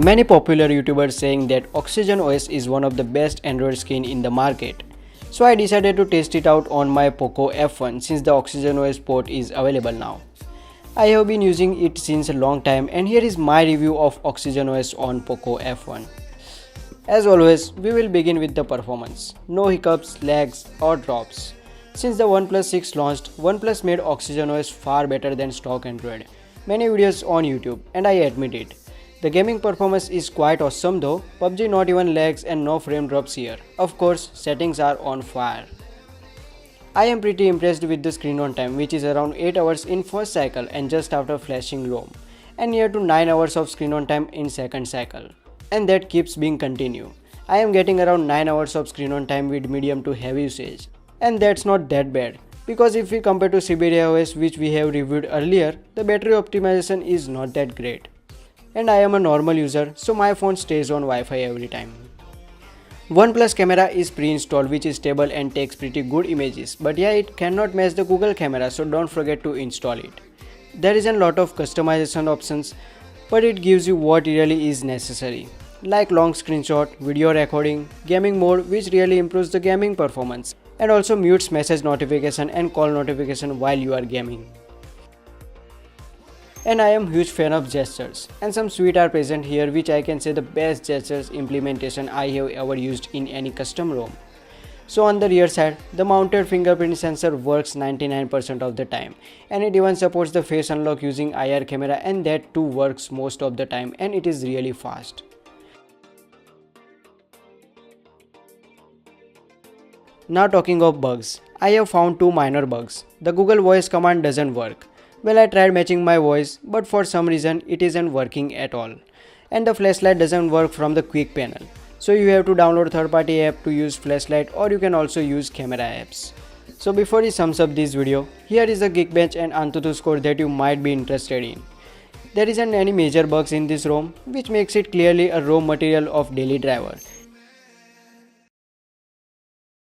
Many popular YouTubers saying that OxygenOS is one of the best Android skin in the market. So I decided to test it out on my Poco F1 since the OxygenOS port is available now. I have been using it since a long time, and here is my review of OxygenOS on Poco F1. As always, we will begin with the performance. No hiccups, lags or drops. Since the OnePlus 6 launched, OnePlus made OxygenOS far better than stock Android. Many videos on YouTube, and I admit it. The gaming performance is quite awesome though. PUBG not even lags and no frame drops here. Of course, settings are on fire. I am pretty impressed with the screen on time, which is around 8 hours in first cycle and just after flashing ROM, and near to 9 hours of screen on time in second cycle. And that keeps being continued. I am getting around 9 hours of screen on time with medium to heavy usage. And that's not that bad, because if we compare to OS, which we have reviewed earlier, the battery optimization is not that great. And I am a normal user, so my phone stays on Wi-Fi every time. OnePlus camera is pre-installed, which is stable and takes pretty good images, but yeah, it cannot match the Google camera, so don't forget to install it. There is a lot of customization options, but it gives you what really is necessary, like long screenshot, video recording, gaming mode, which really improves the gaming performance, and also mutes message notification and call notification while you are gaming. And I am huge fan of gestures, and some suite are present here, which I can say the best gestures implementation I have ever used in any custom ROM. So on the rear side, the mounted fingerprint sensor works 99% of the time, and it even supports the face unlock using IR camera, and that too works most of the time, and it is really fast. Now talking of bugs, I have found two minor bugs. The Google voice command doesn't work. Well, I tried matching my voice, but for some reason it isn't working at all. And the flashlight doesn't work from the quick panel. So you have to download third-party app to use flashlight, or you can also use camera apps. So before he sums up this video, here is a Geekbench and Antutu score that you might be interested in. There isn't any major bugs in this ROM, which makes it clearly a ROM material of daily driver.